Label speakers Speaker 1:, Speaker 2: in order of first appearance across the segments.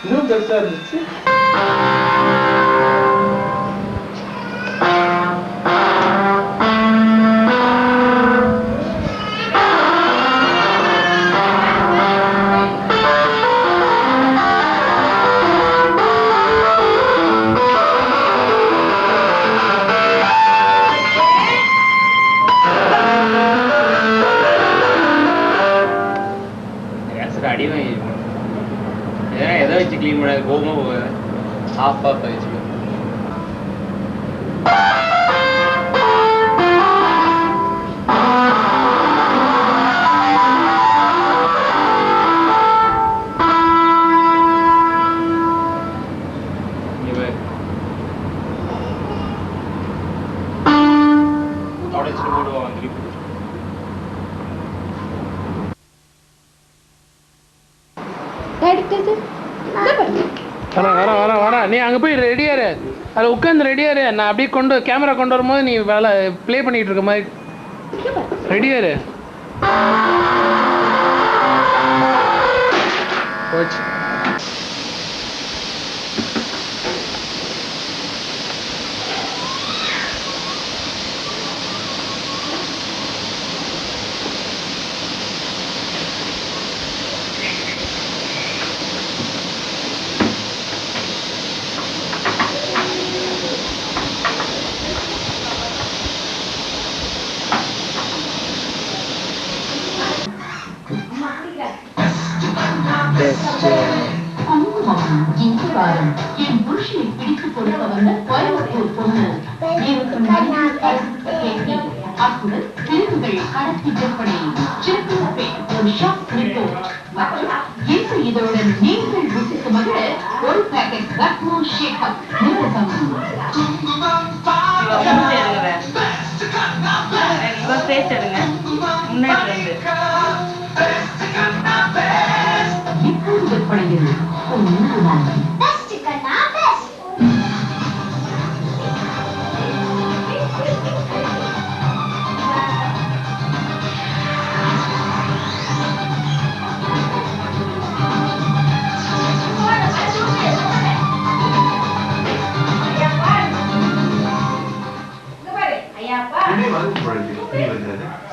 Speaker 1: இன்னும் பெருசா இருந்துச்சு.
Speaker 2: क्लीन बना गोमा हो गया हाफ हाफ है इसमें ये थोड़े से बोलो अंदर
Speaker 1: வர நீ அங்கே போய் ரெடியாரு அதில் உட்காந்து ரெடியாரு நான் அப்படியே கேமரா கொண்டு வரும்போது நீ வேலை ப்ளே பண்ணிட்டு இருக்க மாதிரி ரெடியாரு போச்சு.
Speaker 3: என் புருஷனை பிடித்து கொடுக்க வந்த கோயம்புத்தூர் பொண்ணு அத்துடன் பிரிவுகள் கடத்தி விற்பனை ஒரு ஷாப் ரிப்போர்ட் மற்றும் இன்று இதனுடன் நீங்கள் ருசித்து மகிழ ஒரு பேக்கெட் ரத்னோ ஷேக்கப் நிறுவனம் இப்போது விற்பனையில்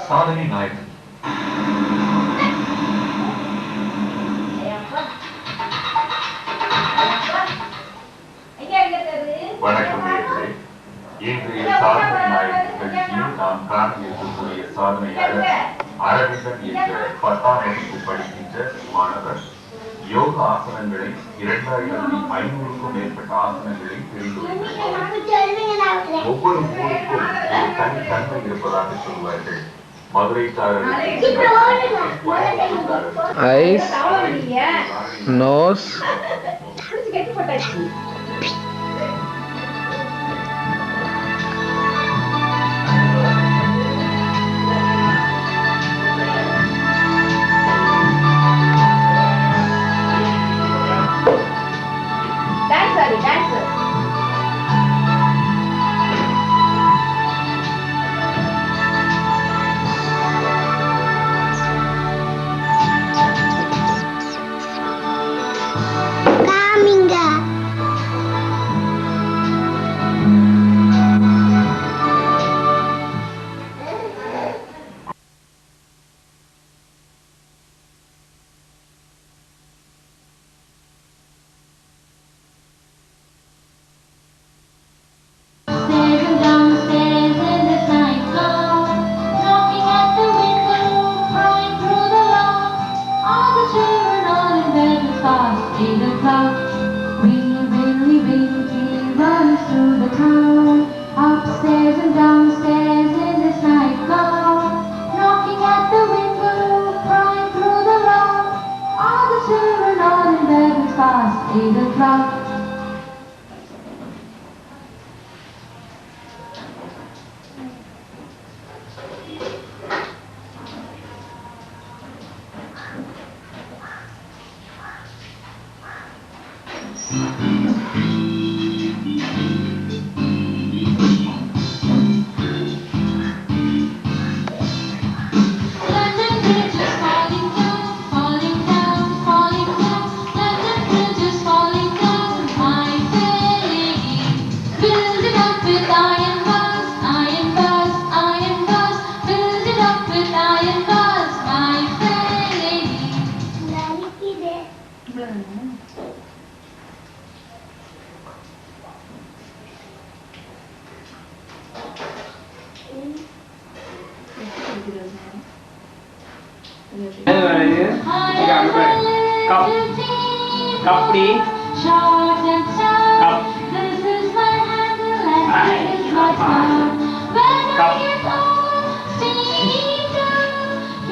Speaker 4: சாதனை நாயகன் வணக்கம் நேயர்களே. இன்றைய சாதனை நாயகன் நிகழ்ச்சியில் நாம் காண இருக்கக்கூடிய சாதனையாளர் அரவிந்தன் என்ற 10ஆம் வகுப்பு படிக்கின்ற மாணவர் யோக ஆசனங்களை 2500க்கும் மேற்பட்ட ஆசனங்களை தெரிந்துள்ளார். ஒவ்வொரு ஊருக்கும் ஒரு தனித்தன்மை இருப்பதாக சொல்வார்கள்.
Speaker 1: Ice nose
Speaker 3: falling down, falling down.
Speaker 2: Cup. Kapri.
Speaker 3: Short and sound.
Speaker 2: Cup.
Speaker 3: This is my handle and this is my tongue. When I
Speaker 2: Cup.
Speaker 3: get old, singing down,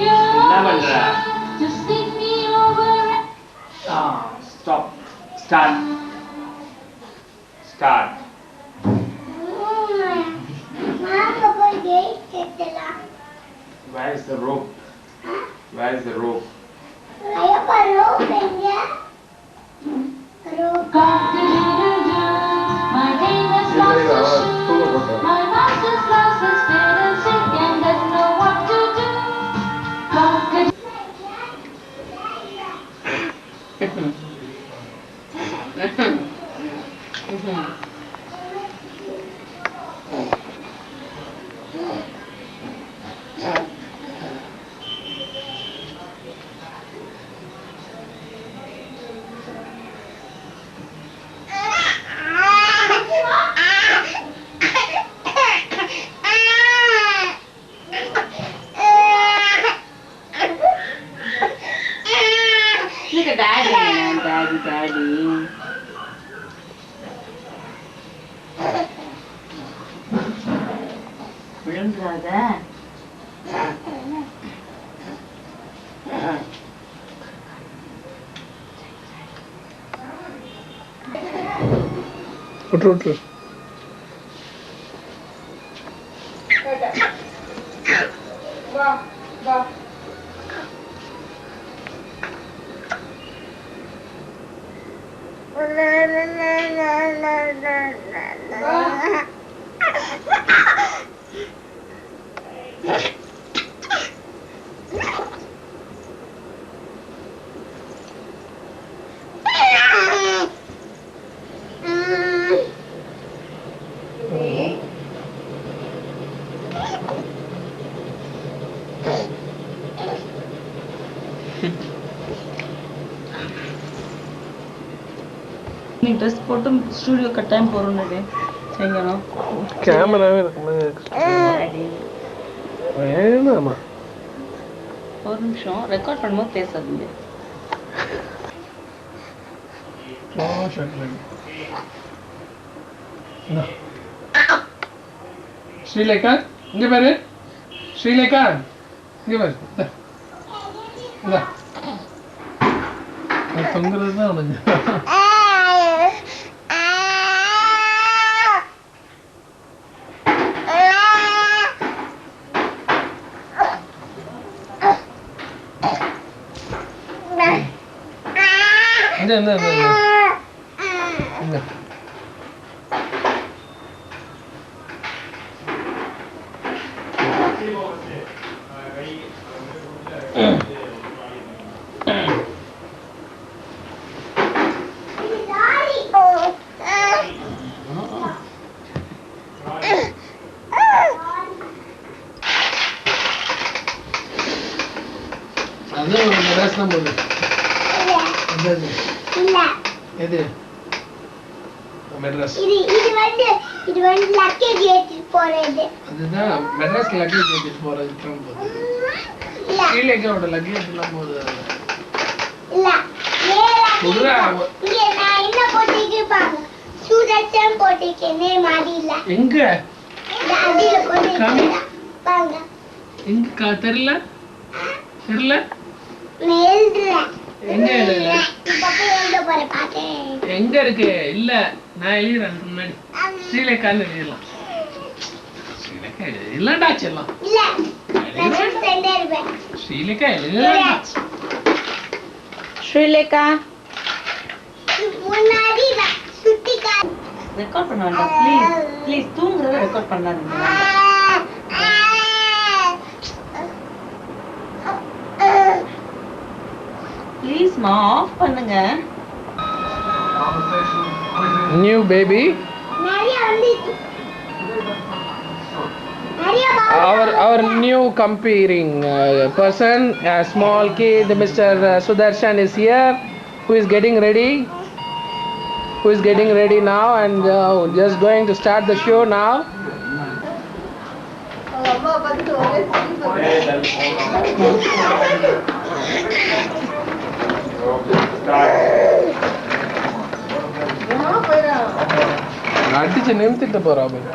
Speaker 3: you're
Speaker 2: என்ன
Speaker 3: always
Speaker 2: பண்ற?
Speaker 3: sure to stick me over.
Speaker 2: Stop. Start. Start. Where is the rope? Where is the rope?
Speaker 3: Cock-a-doodle-doo, my famous master shoe. My master's glasses fit and sick and doesn't know what to do. Look at daddy. விழுந்துடாத.
Speaker 1: விட்டு
Speaker 5: நீ dress போட்டு studio கட்டாயம் போறோம்னு செய்யணும்.
Speaker 1: கேமராவே இருக்கும்போது வேணாமா
Speaker 5: ஒரு நிமிஷம் ரெக்கார்ட் பண்ணும்போது பேசாதீங்க.
Speaker 1: ஸ்ரீலேகா இங்க பாரு, ஸ்ரீலேகா இங்க பாரு, தொங்குறது தான் உனக்கு. அதான் மெட்ராஸ் தான் போகுது. எது மெட்ராஸ்?
Speaker 6: இது வந்து லக்கேஜ் ஏத்திட்டு போறது.
Speaker 1: அதுதான் மெட்ராஸ் லக்கேஜ் ஏத்திட்டு போறது தான் போகுது. ஸ்ரீலேகாவோட லக்கேஜ் எல்லாம் போகுது.
Speaker 6: இல்ல இங்க நான் என்ன போட்டிருக்கேன் பாருங்க. சூரஜம் போட்டிருக்கேனே மாடியில.
Speaker 1: எங்க?
Speaker 6: அடியில போட்டிருக்கேன் பாருங்க.
Speaker 1: எங்க தெரியல? தெரியல?
Speaker 6: நான் எழுதுறேன்.
Speaker 1: எங்க எழுதுற?
Speaker 6: இப்ப போய் எழுத போறேன் பாத்தேன்.
Speaker 1: எங்க இருக்கு? இல்ல நான் எழுதுறேன் முன்னாடி. ஸ்ரீலேகான்னு எழுதலாம். ஸ்ரீலேகா இல்லடா செல்லம்.
Speaker 6: இல்ல நான் சென்டர் இருப்பேன்.
Speaker 1: ஸ்ரீலேகா எழுதலாம்.
Speaker 5: ஸ்ரீலேகா
Speaker 6: முன்னாடி சுத்தி
Speaker 5: ரெக்கார்ட் பண்ண வேண்டாம் ப்ளீஸ். ப்ளீஸ் தூங்குறத ரெக்கார்ட் பண்ணாதீங்க. ப்ளீஸ் மா ஆஃப் பண்ணுங்க.
Speaker 1: New baby.
Speaker 6: நிறைய வந்து
Speaker 1: Our new competing person, a small kid, Mr. Sudarshan is here, who is getting ready now and just going to start the show now.
Speaker 2: Okay.
Speaker 1: அடிச்சு நிறுத்திட்டு போறா பாரு.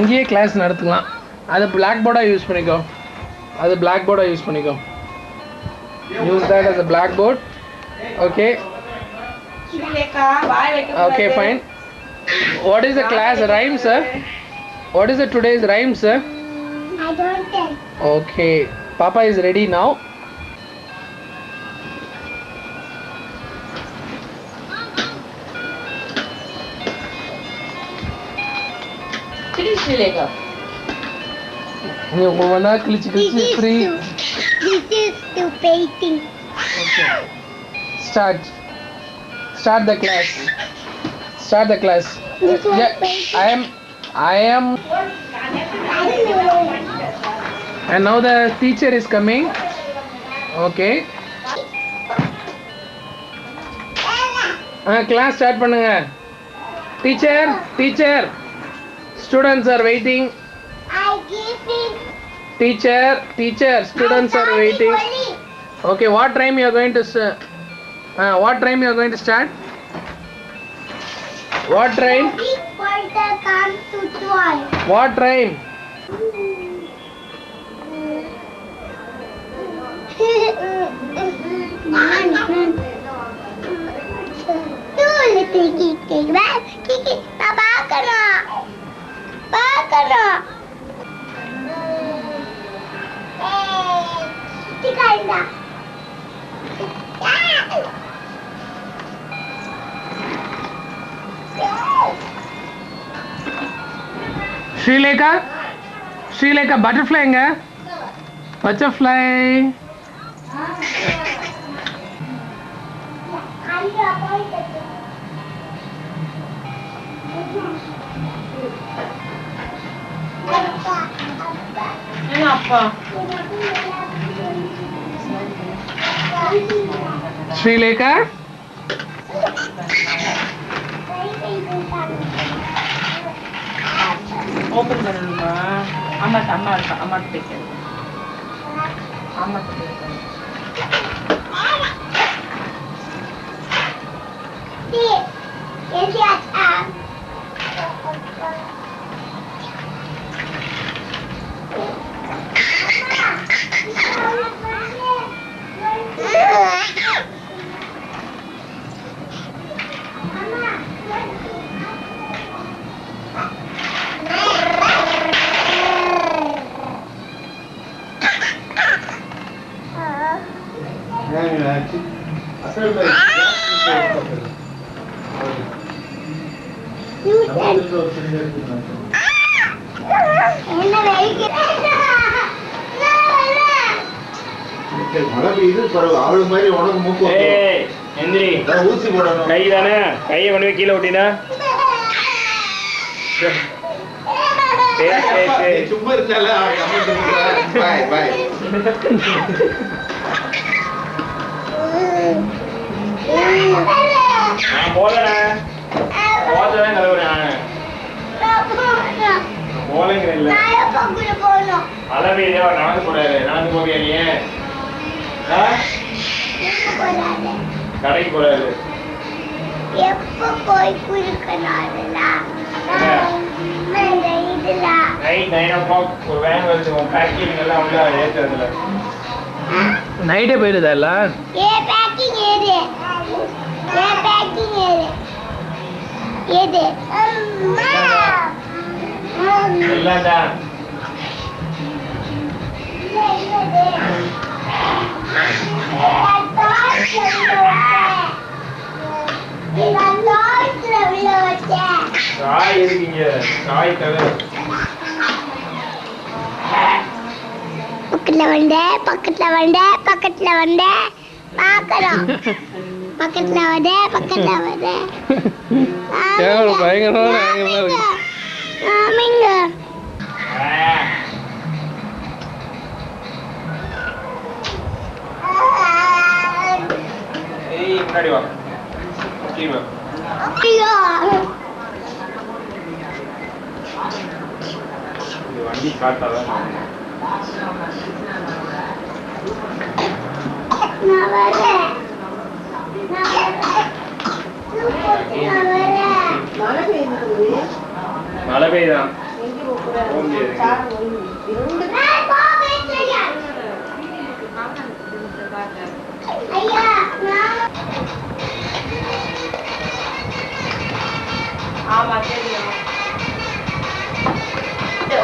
Speaker 1: இங்கேயே கிளாஸ் நடத்துக்கலாம். அது பிளாக் போர்டாக யூஸ் பண்ணிக்கோ. Use that as a blackboard. Okay. Okay, fine. What is the class rhyme, sir? What is the today's rhyme, sir?
Speaker 6: I don't tell.
Speaker 1: Okay. Papa is ready now.
Speaker 5: Srilekha.
Speaker 1: ஒவ்வொன்றா கிழிச்சு free.
Speaker 6: This is to painting.
Speaker 1: Okay. Start the class.
Speaker 6: This one
Speaker 1: Yeah,
Speaker 6: painting.
Speaker 1: I am and now the teacher is coming. Okay. Class start பண்ணுங்க. Teacher. Students are waiting.
Speaker 6: I give it.
Speaker 1: Teacher. Students are waiting. Okay, what time you are going to start? What time?
Speaker 6: Big pointer comes to 12.
Speaker 1: What time?
Speaker 6: Two little kiki. Kiki, Bakana. Tikanda.
Speaker 1: Srilekha, butterfly எங்க? Butterfly.
Speaker 5: அப்பா
Speaker 1: Srilekha.
Speaker 5: Open பண்ணணுமா? அம்மா பேசுறேன்.
Speaker 4: மழை பெய்யுது பரவாயில்ல. அவளு மாதிரி உனக்கு மூக்கு
Speaker 2: எந்திரி.
Speaker 4: ஊசி போடணும்.
Speaker 2: கை தானே, கையை கொண்டு போய் கீழே விட்டினா
Speaker 4: சும்மா இருந்தால பாய் பாய்.
Speaker 2: நான் போலண்ணே, போதான் கலவுறேன். போலங்கிற இல்ல அளவே நடந்து போறாரு. நடந்து போவியா நீ? கடைக்கு போறாரு.
Speaker 6: எப்ப போய் குறுக்கணும்
Speaker 2: நைட் 9 o'clock ஒரு வேன் வருது. உன் பேக்கிங் எல்லாம் உள்ள ஏற்றுறதுல
Speaker 1: நைட்டே போயிடுதா எல்லாம்?
Speaker 2: எல்லாம் தான். காய் இருக்கீங்க, காய் தவிர
Speaker 6: பக்கத்துல வந்த பாக்கலாம். பக்கத்துல வந்த
Speaker 1: பயங்கரமான இருக்கு.
Speaker 6: ஆமாங்க.
Speaker 2: ஏய் முன்னாடி வா. கீழ
Speaker 6: ஐயோ
Speaker 7: வண்டி காட்டாதான்
Speaker 6: நான் வரேன்.
Speaker 7: மழை பெய்யுதான் போக முடியாது
Speaker 6: ஐயா
Speaker 8: ஆமா தெரியும்.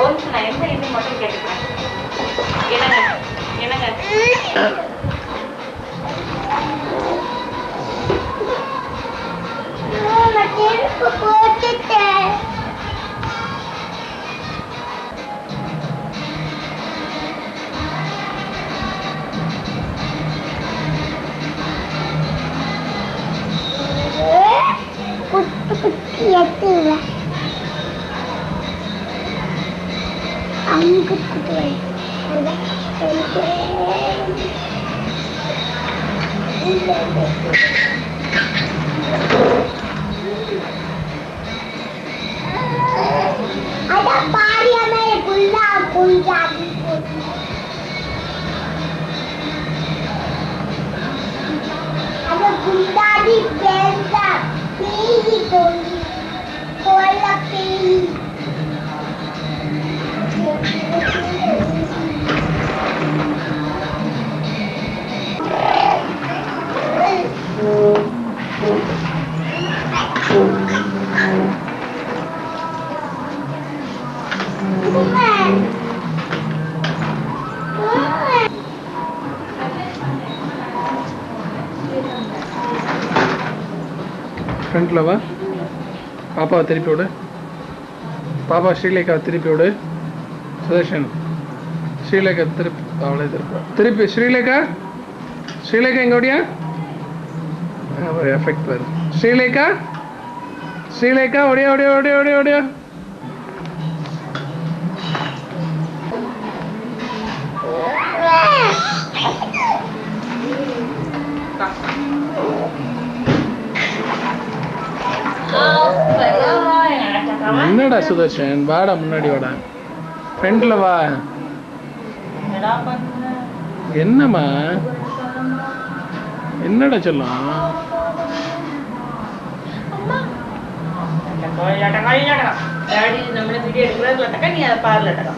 Speaker 8: ஒரு நிமிஷம் நான் எந்த இது மட்டும் கேட்டுக்கிறேன். என்னங்க
Speaker 6: செருப்பு போட்டுட்டேன். குட்டி குட்டி எத்துவ அங்குட்டு ada pari में गुल्ला गुल्ला ada गुल्ला di बेंदा पीली गोली कोला पीली
Speaker 1: ஃப்ரண்ட்ல வா. பாப்பாவை திருப்பி விடு. பாப்பா ஸ்ரீலேகாவை திருப்பி விடு. சுதர்ஷன் ஸ்ரீலேகா திருப்பி அவளே திருப்பி ஸ்ரீலேகா ஸ்ரீலேகா எங்க ஓடியா ஒரு எஃபெக்ட் வருது. ஸ்ரீலேகா ஸ்ரீலேகா ஓடியா ஓடியா ஓடியா ஓடியா ஓடியா. என்னடா சுதர்ஷன் வாடா முன்னாடி வாடா ஃப்ரண்ட்ல வா. என்னம்மா என்னடா சொல்லலாம்
Speaker 5: നമ്മളെ വീഡിയോ എടുക്കുന്നതിലൊക്കെ നീ അത് പാറിലിട്ടണം.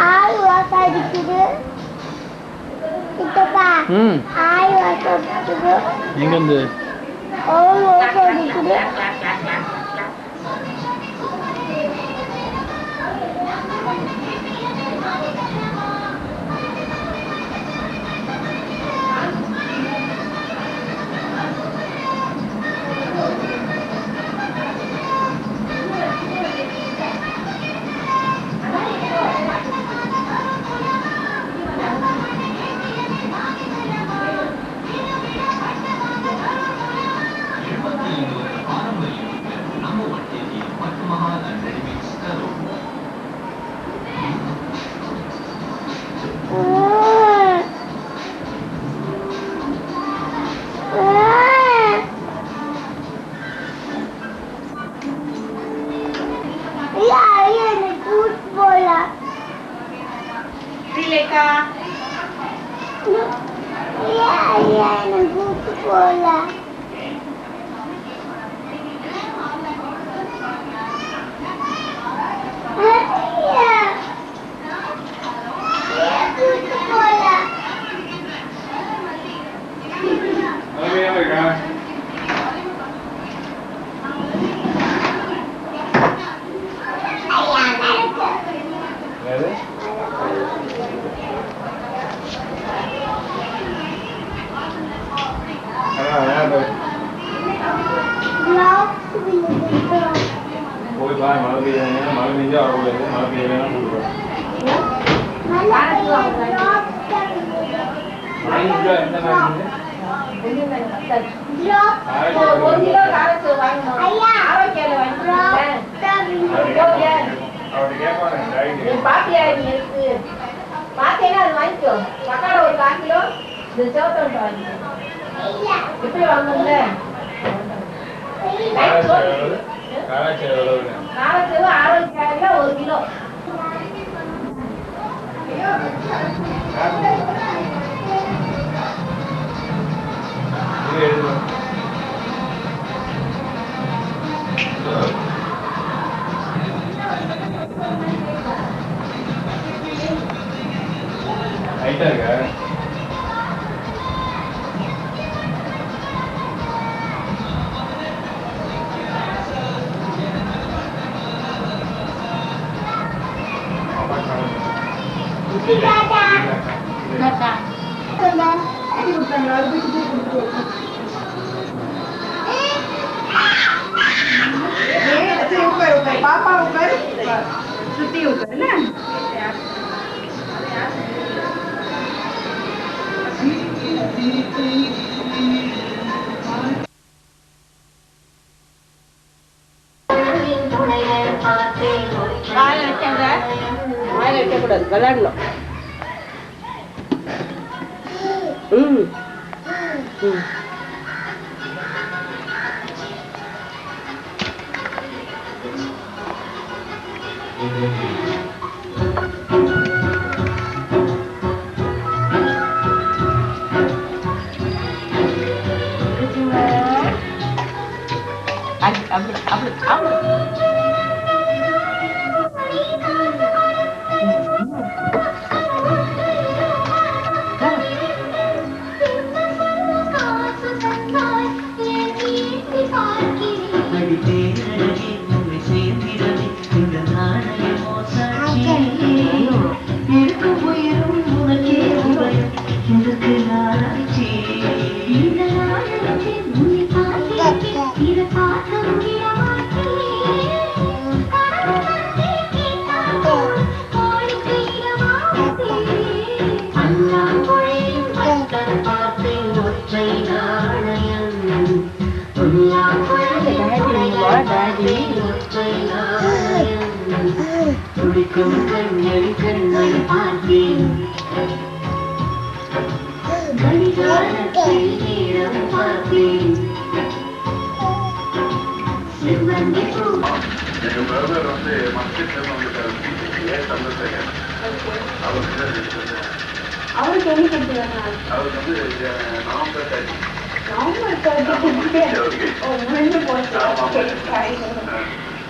Speaker 6: ஆய் வாசா அடிக்குது. சித்தப்பா ஆய் வாசா அடிக்குது.
Speaker 1: எங்கேருந்து
Speaker 6: ஆய் வாசா அடிக்குது.
Speaker 8: Sileka.
Speaker 6: Iya, nunggu bola. Iya. Nunggu bola.
Speaker 7: போய் பாரு மழை பெய்யுதுங்க மழை பெஞ்சா வரக்கூடாது மழை பெய்யலாம் கொடுக்குறோம் எந்த மாதிரி அவர்கிட்ட கேட்பாங்க
Speaker 8: பாத்தியா இருக்கு பாத்தேன்னா அது வாங்கிக்கோ பக்கால ஒரு 1/4 கிலோ இது சோத்தம் வாங்கிக்கோ எப்படி வாங்கணும்ல காலச்சேவு ஆரோக்கியம் 1 கிலோ
Speaker 7: ஹைட்டா இருக்கா
Speaker 8: पापा ऊपर श्रुति ऊपर ना விளையாடணும்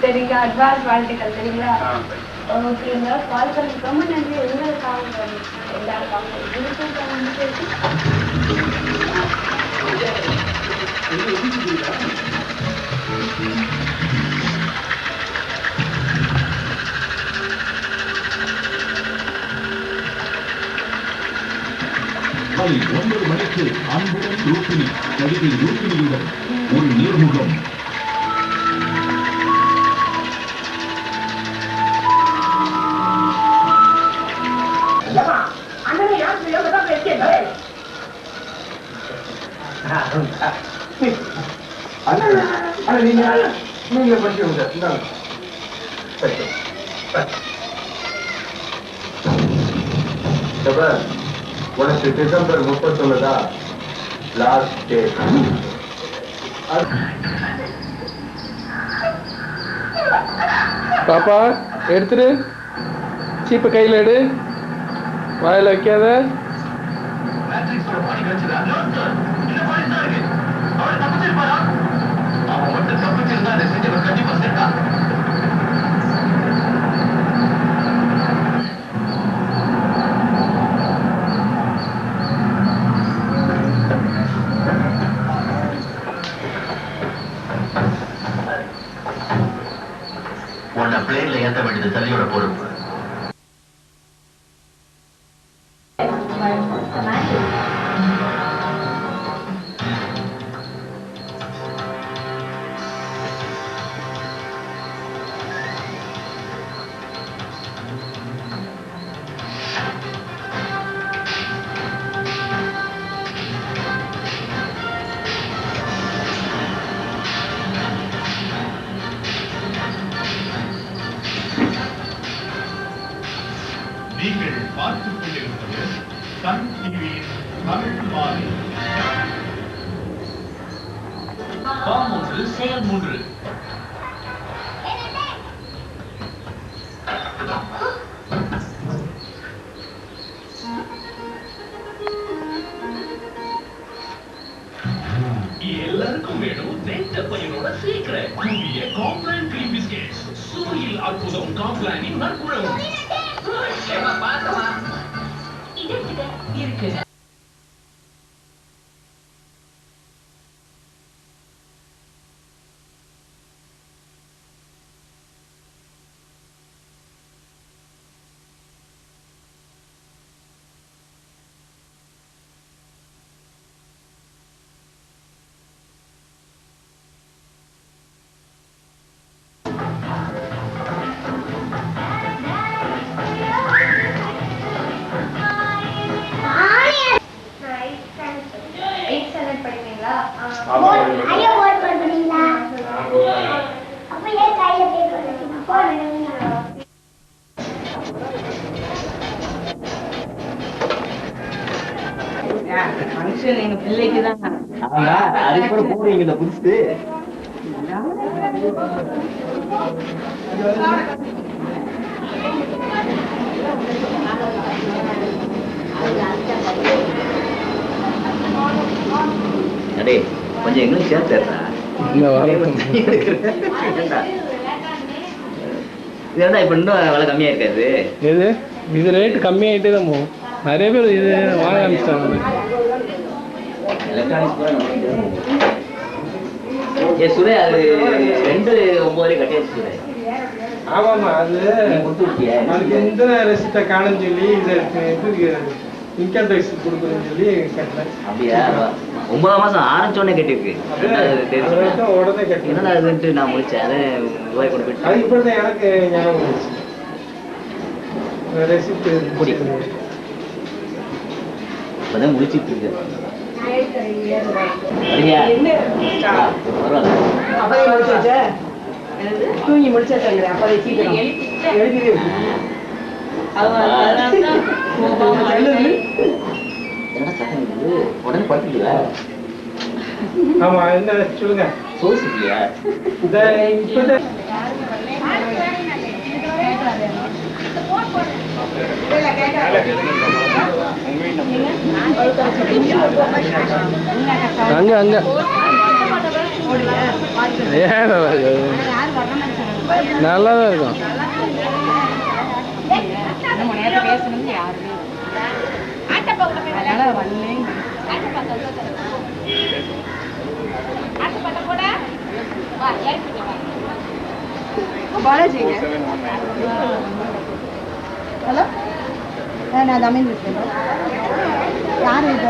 Speaker 8: சரிங்க அட்வான்ஸ் வாழ்த்துக்கள் சரிங்களா ஓகேங்க கால் பண்ணி ரொம்ப நன்றி உங்களுக்காக எல்லாருக்காக
Speaker 9: காலை 9 மணிக்கு அன்புடன் ரூபினி நடிகை ரூபினியுடன் ஒரு நேர்முகம்.
Speaker 7: நீங்க படிச்சுங்க
Speaker 4: உனக்கு டிசம்பர் 31 லாஸ்ட் டேட்.
Speaker 1: பாப்பா எடுத்துடு, சீப்பை கையில் எடு, வாயில் வைக்காத.
Speaker 9: உன்னை பிளேன்ல ஏற்ற வேண்டியது தள்ளியோட பொறுப்பு. பார்த்துக் கொண்டிருப்பது சன் டிவியின் தமிழ் மாலை. ஃபார்ம் 1 செயல் 3. எல்லாருக்கும் வேணும் வெந்த பையனோட சீக்கிரம் புதிய காம்ப்ளான் கிரீம் பிஸ்கெட்ஸ். சுவையில் அற்புதம் காம்ப்ளானின் நற்குணம். இருக்கு.
Speaker 6: ஐயா போட் பண்ணுறீங்களா? அப்போ ஏன் கையில் பே பண்ணுறீங்க? போடுறீங்க.
Speaker 5: ஃபங்க்ஷன் எங்க பிள்ளைக்கு தான்.
Speaker 10: அது கூட போடுவீங்க இந்த புதுசு. அடே கொஞ்சம் எங்களுக்கு சேர்த்துறா. இதா இப்ப இன்னும் விலை கம்மியா இருக்காது.
Speaker 1: எது இது ரேட் கம்மியாயிட்டே தான் போகும். நிறைய பேர் இது வாங்க ஆரம்பிச்சிட்டாங்க.
Speaker 10: சுரே அது 2,9 கட்டியாச்சு சுரே.
Speaker 1: ஆமாமா அது அதுக்கு எந்த ரெசிப்டை காணும்னு சொல்லி இது இன்கம் டேக்ஸ் கொடுக்கணும்னு சொல்லி கட்டல.
Speaker 10: அப்படியா? 9 மாசம் ஆரம்பிச்சோடனே கட்டிருக்கு.
Speaker 1: உடனே கட்டி
Speaker 10: என்னடா அதுன்ட்டு நான் முடிச்சேன். அதை ரூபாய் கொண்டு போயிட்டு
Speaker 1: அது இப்பதான் எனக்கு ஞாபகம் வந்துச்சு. ரெசிப்ட்
Speaker 10: இப்பதான் முடிச்சிட்டு இருக்கு.
Speaker 5: தூங்கி முடிச்சாங்க. அப்போதை சீக்கிரம் எழுதி
Speaker 10: உடனே படுத்துக்கல.
Speaker 1: ஆமா என்ன சொல்லுங்க.
Speaker 10: சோசிக்கியா
Speaker 1: இப்பதான் அங்க அங்க நல்லாதான் இருக்கும்.
Speaker 8: ஹலோ நான் தமிழ் இருக்கேன். யார் இது?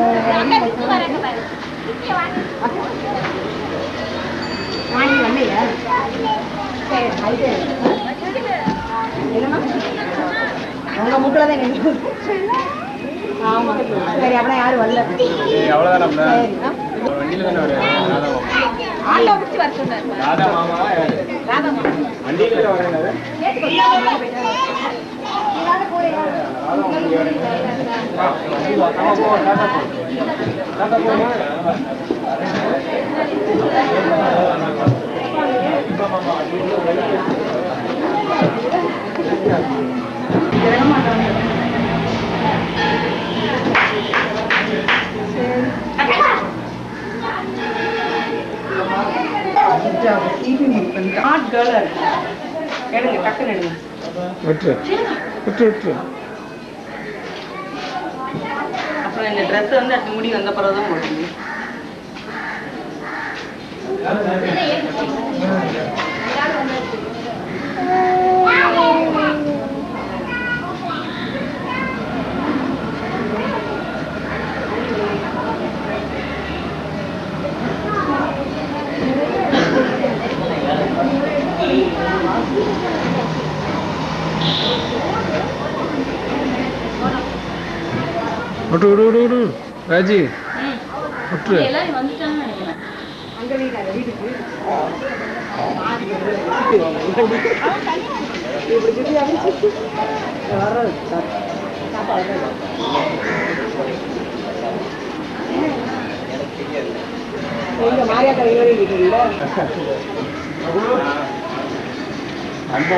Speaker 8: வாங்கி வரலையா? சரி அது என்னம்மா உங்க மூக்கில் தான் எனக்கு. ஆமாம் சரி அப்படின்னா யாரும் வரல.
Speaker 7: அவ்வளோதான்.
Speaker 8: சரி
Speaker 7: வண்டியில் தானே வரேன்.
Speaker 8: ஆட்டோ பிடிச்சி வர சொன்னார்.
Speaker 7: ராதா மாமா
Speaker 8: ராதா மாமா
Speaker 7: வண்டியில் வரேன்.
Speaker 5: எடுங்க டக்குன்னு எடுங்க.
Speaker 1: விட்டுரு விட்டுரு விட்டுரு.
Speaker 5: அப்புறம் இந்த ட்ரெஸ் வந்து அது முடி வந்த பிறகு தான் போடுங்க.
Speaker 1: விட்டு விடு விடு விடு ராஜி விட்டுரு.
Speaker 5: எல்லாரும் வந்துட்டாங்கன்னு நினைக்கிறேன்.
Speaker 8: அங்கே வீடு வீட்டுக்கு எங்க மாரியாக்கா வீடு கேட்டீங்களா
Speaker 7: அந்த